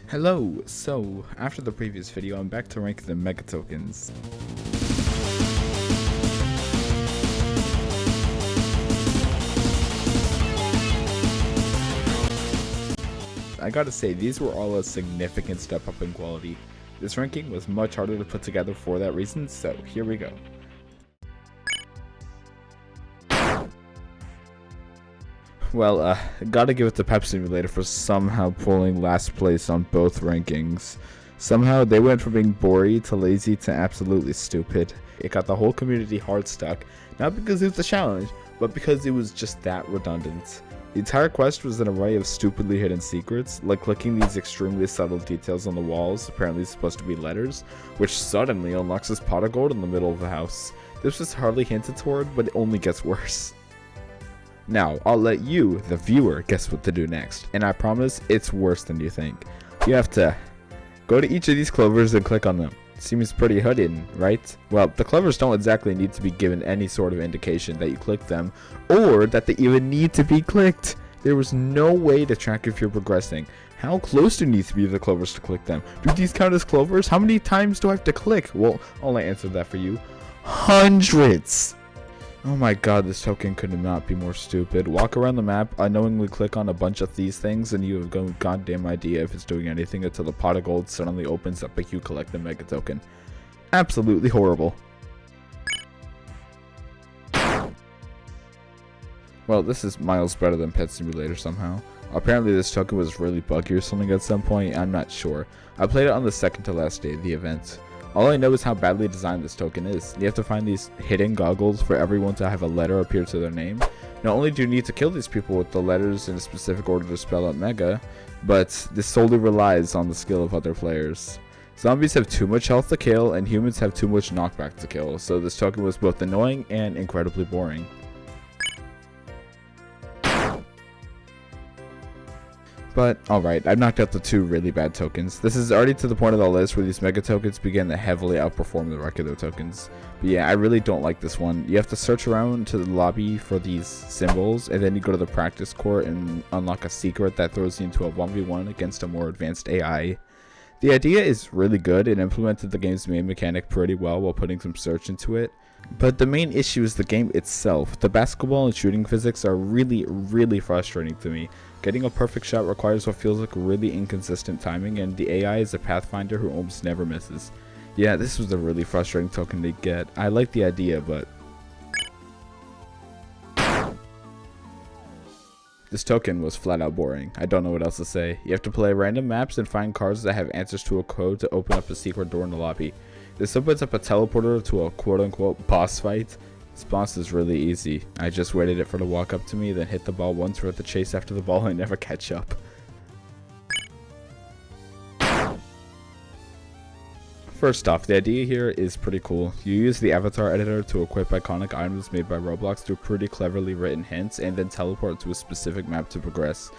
Hello, so after the previous video I'm back to rank the megatokens. I gotta say, these were all a significant step up in quality. This ranking was much harder to put together for that reason, so here we go. Well, gotta give it to Pep Simulator for somehow pulling last place on both rankings. Somehow they went from being boring to lazy to absolutely stupid. It got the whole community hard stuck, not because it was a challenge, but because it was just that redundant. The entire quest was an array of stupidly hidden secrets, like clicking these extremely subtle details on the walls, apparently supposed to be letters, which suddenly unlocks this pot of gold in the middle of the house. This was hardly hinted toward, but it only gets worse. Now, I'll let you, the viewer, guess what to do next, and I promise it's worse than you think. You have to go to each of these clovers and click on them. Seems pretty hidden, right? Well, the clovers don't exactly need to be given any sort of indication that you clicked them, or that they even need to be clicked. There was no way to track if you're progressing. How close do you need to be to the clovers to click them? Do these count as clovers? How many times do I have to click? Well, I'll answer that for you. Hundreds! Oh my god, this token could not be more stupid. Walk around the map, unknowingly click on a bunch of these things, and you have no goddamn idea if it's doing anything until the pot of gold suddenly opens up and you collect the mega token. Absolutely horrible. Well, this is miles better than Pet Simulator somehow. Apparently this token was really buggy or something at some point, I'm not sure. I played it on the second to last day of the event. All I know is how badly designed this token is. You have to find these hidden goggles for everyone to have a letter appear to their name. Not only do you need to kill these people with the letters in a specific order to spell out mega, but this solely relies on the skill of other players. Zombies have too much health to kill, and humans have too much knockback to kill, so this token was both annoying and incredibly boring. But, alright, I've knocked out the two really bad tokens. This is already to the point of the list where these mega tokens begin to heavily outperform the regular tokens. But yeah, I really don't like this one. You have to search around to the lobby for these symbols, and then you go to the practice court and unlock a secret that throws you into a 1v1 against a more advanced AI. The idea is really good and implemented the game's main mechanic pretty well while putting some search into it. But the main issue is the game itself. The basketball and shooting physics are really frustrating to me. Getting a perfect shot requires what feels like really inconsistent timing, and the AI is a pathfinder who almost never misses. Yeah, this was a really frustrating token to get. I like the idea, but this token was flat out boring. I don't know what else to say. You have to play random maps and find cards that have answers to a code to open up a secret door in the lobby. This opens up a teleporter to a quote-unquote boss fight. This boss is really easy. I just waited for it to walk up to me, then hit the ball once, or at the chase after the ball and never catch up. First off, the idea here is pretty cool. You use the avatar editor to equip iconic items made by Roblox through pretty cleverly written hints, and then teleport to a specific map to progress.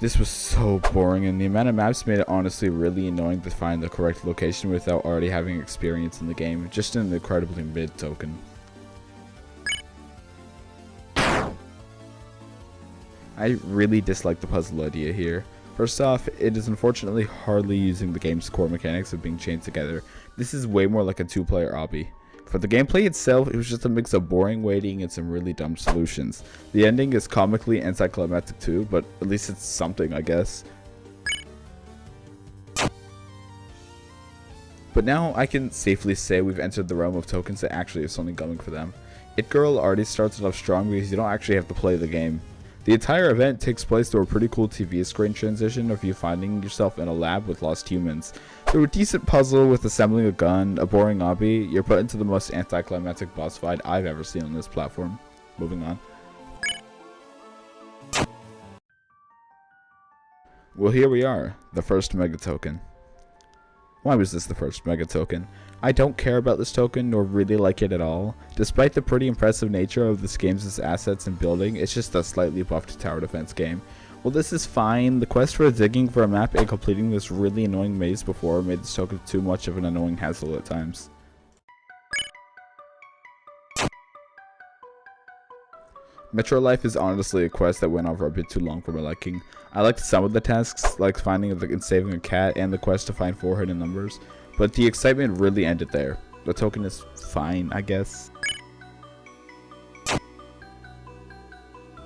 This was so boring, and the amount of maps made it honestly really annoying to find the correct location without already having experience in the game. Just an incredibly mid token. I really dislike the puzzle idea here. First off, it is unfortunately hardly using the game's core mechanics of being chained together. This is way more like a two-player obby. For the gameplay itself, it was just a mix of boring waiting and some really dumb solutions. The ending is comically anticlimactic too, but at least it's something, I guess. But now I can safely say we've entered the realm of tokens that actually have something going for them. It Girl already starts it off strong because you don't actually have to play the game. The entire event takes place through a pretty cool TV screen transition of you finding yourself in a lab with lost humans. Through a decent puzzle with assembling a gun, a boring obby, you're put into the most anticlimactic boss fight I've ever seen on this platform. Moving on. Well, here we are, the first mega token. Why was this the first mega token? I don't care about this token nor really like it at all. Despite the pretty impressive nature of this game's assets and building, it's just a slightly buffed tower defense game. Well, this is fine. The quest for digging for a map and completing this really annoying maze before made this token too much of an annoying hassle at times. Metro Life is honestly a quest that went on for a bit too long for my liking. I liked some of the tasks, like finding and saving a cat and the quest to find 4 hidden numbers, but the excitement really ended there. The token is fine, I guess.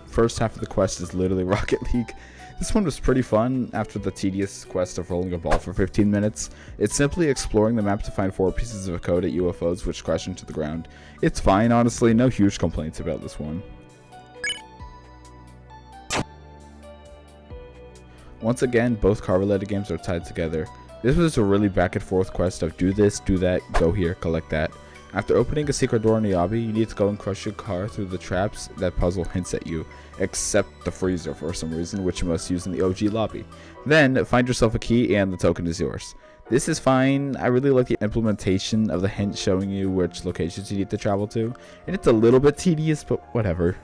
First half of the quest is literally Rocket League. This one was pretty fun after the tedious quest of rolling a ball for 15 minutes. It's simply exploring the map to find 4 pieces of code at UFOs which crash into the ground. It's fine, honestly, no huge complaints about this one. Once again, both car-related games are tied together. This was a really back and forth quest of do this, do that, go here, collect that. After opening a secret door in the lobby, you need to go and crush your car through the traps that puzzle hints at you, except the freezer for some reason, which you must use in the OG lobby. Then, find yourself a key and the token is yours. This is fine. I really like the implementation of the hint showing you which locations you need to travel to, and it's a little bit tedious, but whatever.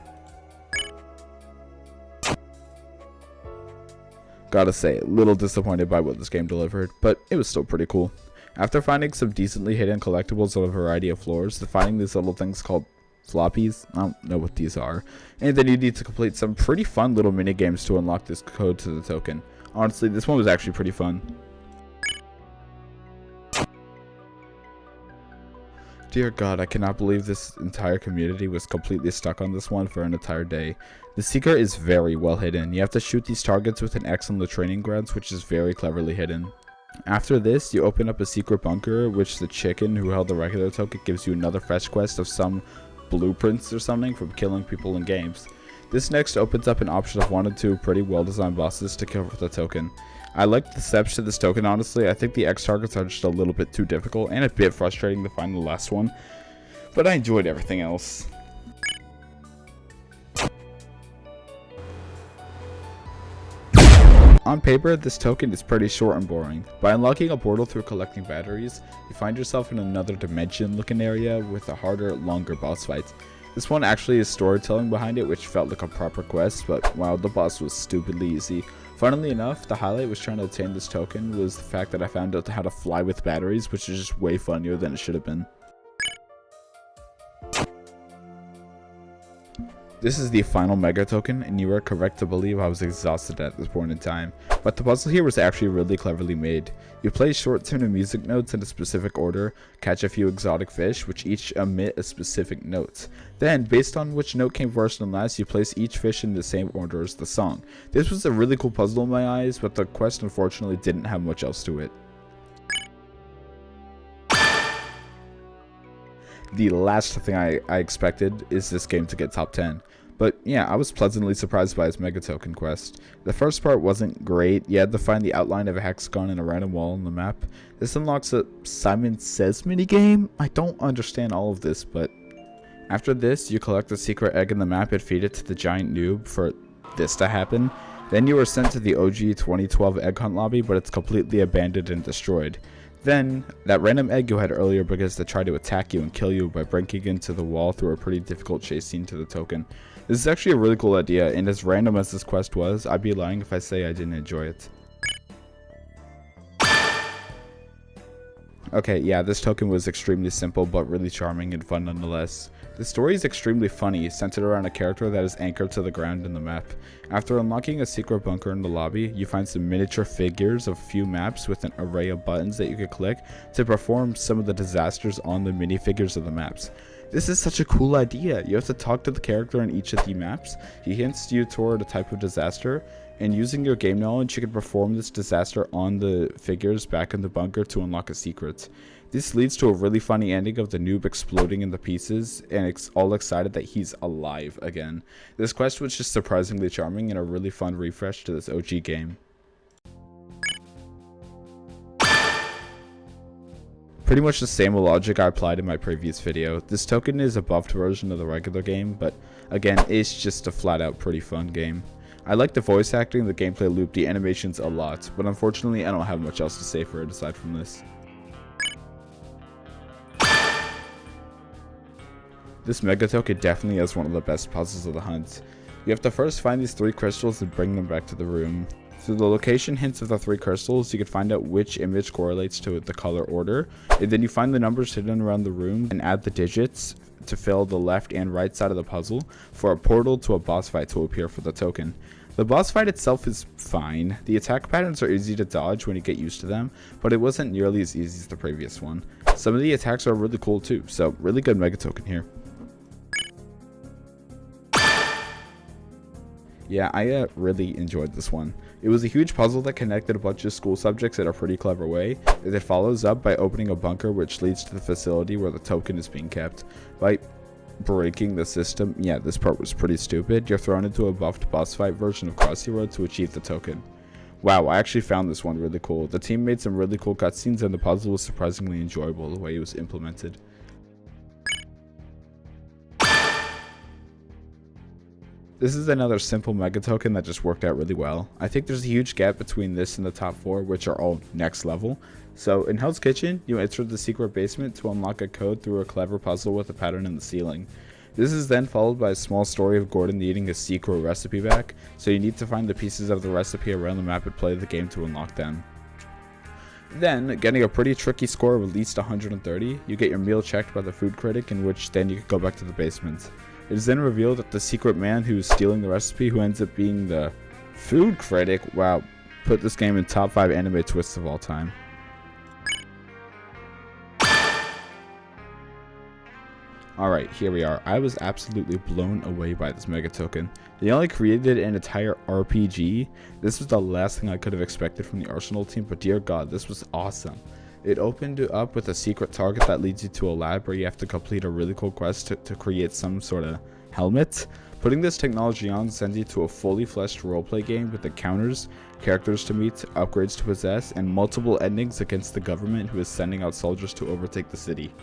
Gotta say, a little disappointed by what this game delivered, but it was still pretty cool. After finding some decently hidden collectibles on a variety of floors, finding these little things called floppies, I don't know what these are, and then you need to complete some pretty fun little mini games to unlock this code to the token. Honestly, this one was actually pretty fun. Dear God, I cannot believe this entire community was completely stuck on this one for an entire day. The secret is very well hidden. You have to shoot these targets with an X on the training grounds, which is very cleverly hidden. After this, you open up a secret bunker, which the chicken who held the regular token gives you another fetch quest of some blueprints or something from killing people in games. This next opens up an option of 1 or 2 pretty well designed bosses to kill with the token. I like the steps to this token, honestly. I think the X targets are just a little bit too difficult and a bit frustrating to find the last one, but I enjoyed everything else. On paper, this token is pretty short and boring. By unlocking a portal through collecting batteries, you find yourself in another dimension looking area with a harder, longer boss fight. This one actually has storytelling behind it, which felt like a proper quest, but wow, the boss was stupidly easy. Funnily enough, the highlight was trying to obtain this token was the fact that I found out how to fly with batteries, which is just way funnier than it should have been. This is the final mega token, and you are correct to believe I was exhausted at this point in time, but the puzzle here was actually really cleverly made. You play short-tuned music notes in a specific order, catch a few exotic fish, which each emit a specific note. Then, based on which note came first and last, you place each fish in the same order as the song. This was a really cool puzzle in my eyes, but the quest unfortunately didn't have much else to it. The last thing I expected is this game to get top 10. But yeah, I was pleasantly surprised by its mega token quest. The first part wasn't great. You had to find the outline of a hexagon in a random wall on the map. This unlocks a Simon Says minigame? I don't understand all of this, but after this, you collect a secret egg in the map and feed it to the giant noob for this to happen. Then you are sent to the OG 2012 egg hunt lobby, but it's completely abandoned and destroyed. Then, that random egg you had earlier begins to try to attack you and kill you by breaking into the wall through a pretty difficult chase scene to the token. This is actually a really cool idea, and as random as this quest was, I'd be lying if I say I didn't enjoy it. Okay, yeah, this token was extremely simple, but really charming and fun nonetheless. The story is extremely funny, centered around a character that is anchored to the ground in the map. After unlocking a secret bunker in the lobby, you find some miniature figures of a few maps with an array of buttons that you can click to perform some of the disasters on the minifigures of the maps. This is such a cool idea. You have to talk to the character in each of the maps. He hints you toward a type of disaster, and using your game knowledge, you can perform this disaster on the figures back in the bunker to unlock a secret. This leads to a really funny ending of the noob exploding into pieces and all excited that he's alive again. This quest was just surprisingly charming and a really fun refresh to this OG game. Pretty much the same logic I applied in my previous video. This token is a buffed version of the regular game, but again, it's just a flat out pretty fun game. I like the voice acting, the gameplay loop, the animations a lot, but unfortunately I don't have much else to say for it aside from this. This mega token definitely has one of the best puzzles of the hunt. You have to first find these 3 crystals and bring them back to the room. Through the location hints of the 3 crystals, you can find out which image correlates to the color order, and then you find the numbers hidden around the room and add the digits to fill the left and right side of the puzzle for a portal to a boss fight to appear for the token. The boss fight itself is fine. The attack patterns are easy to dodge when you get used to them, but it wasn't nearly as easy as the previous one. Some of the attacks are really cool too, so really good megatoken here. Yeah, I really enjoyed this one. It was a huge puzzle that connected a bunch of school subjects in a pretty clever way. It follows up by opening a bunker which leads to the facility where the token is being kept. By breaking the system, yeah, this part was pretty stupid. You're thrown into a buffed boss fight version of Crossy Road to achieve the token. Wow, I actually found this one really cool. The team made some really cool cutscenes and the puzzle was surprisingly enjoyable the way it was implemented. This is another simple megatoken that just worked out really well. I think there's a huge gap between this and the top 4, which are all next level. So in Hell's Kitchen, you enter the secret basement to unlock a code through a clever puzzle with a pattern in the ceiling. This is then followed by a small story of Gordon needing a secret recipe back, so you need to find the pieces of the recipe around the map and play the game to unlock them. Then, getting a pretty tricky score of at least 130, you get your meal checked by the food critic, in which then you can go back to the basement. It is then revealed that the secret man who is stealing the recipe, who ends up being the food critic, wow, put this game in top 5 anime twists of all time. Alright, here we are. I was absolutely blown away by this megatoken. They only created an entire RPG. This was the last thing I could have expected from the Arsenal team, but dear god, this was awesome. It opened up with a secret target that leads you to a lab where you have to complete a really cool quest to create some sort of helmet. Putting this technology on sends you to a fully fleshed roleplay game with encounters, characters to meet, upgrades to possess, and multiple endings against the government who is sending out soldiers to overtake the city.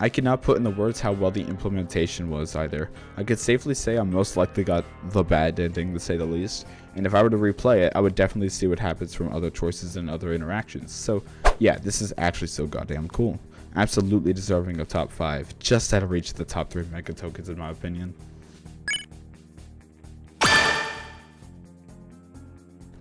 I cannot put in the words how well the implementation was either. I could safely say I most likely got the bad ending, to say the least, and if I were to replay it, I would definitely see what happens from other choices and other interactions. So yeah, this is actually so goddamn cool. Absolutely deserving of top 5, just out of reach of the top 3 megatokens in my opinion.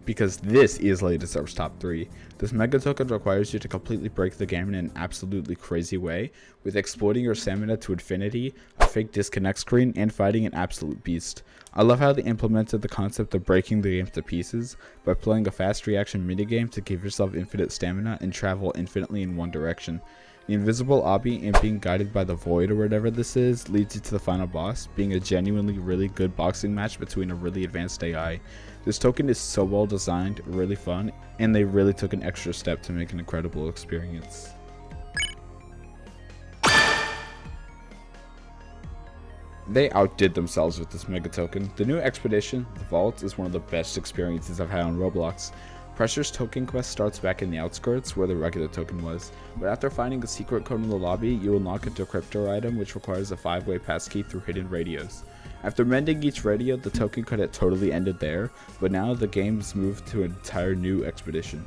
Because this easily deserves top 3. This megatoken requires you to completely break the game in an absolutely crazy way, with exploiting your stamina to infinity, a fake disconnect screen, and fighting an absolute beast. I love how they implemented the concept of breaking the game to pieces by playing a fast reaction minigame to give yourself infinite stamina and travel infinitely in one direction. The invisible obby and being guided by the void or whatever this is leads you to the final boss, being a genuinely really good boxing match between a really advanced AI. This token is so well designed, really fun, and they really took an extra step to make an incredible experience. They outdid themselves with this megatoken. The new expedition, the Vault, is one of the best experiences I've had on Roblox. Pressure's token quest starts back in the outskirts where the regular token was, but after finding a secret code in the lobby, you unlock a decryptor item which requires a 5-way passkey through hidden radios. After mending each radio, the token could have totally ended there, but now the game's moved to an entire new expedition.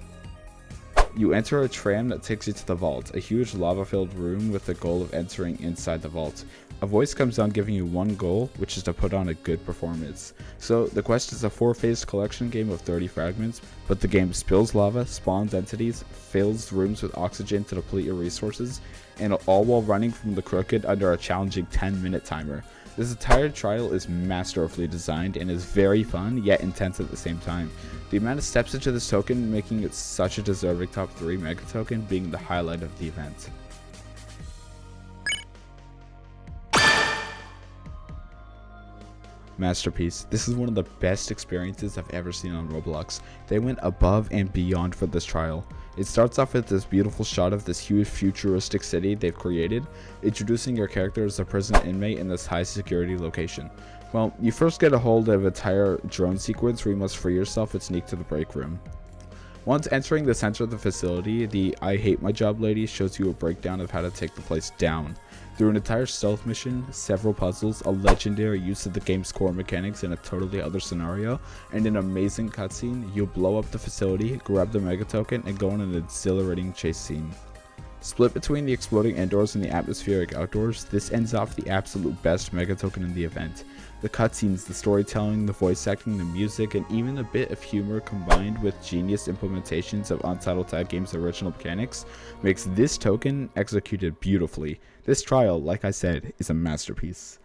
You enter a tram that takes you to the vault, a huge lava-filled room with the goal of entering inside the vault. A voice comes down giving you one goal, which is to put on a good performance. So the quest is a 4-phased collection game of 30 fragments, but the game spills lava, spawns entities, fills rooms with oxygen to deplete your resources, and all while running from the crooked under a challenging 10-minute timer. This entire trial is masterfully designed and is very fun, yet intense at the same time. The amount of steps into this token making it such a deserving top 3 megatoken being the highlight of the event. Masterpiece. This is one of the best experiences I've ever seen on Roblox. They went above and beyond for this trial. It starts off with this beautiful shot of this huge futuristic city they've created, introducing your character as a prison inmate in this high security location. Well, you first get a hold of an entire drone sequence where you must free yourself and sneak to the break room. Once entering the center of the facility, the I hate my job lady shows you a breakdown of how to take the place down. Through an entire stealth mission, several puzzles, a legendary use of the game's core mechanics in a totally other scenario, and an amazing cutscene, you'll blow up the facility, grab the megatoken, and go on an exhilarating chase scene. Split between the exploding indoors and the atmospheric outdoors, this ends off the absolute best megatoken in the event. The cutscenes, the storytelling, the voice acting, the music, and even a bit of humor combined with genius implementations of Untitled Tag Game's original mechanics makes this token executed beautifully. This trial, like I said, is a masterpiece.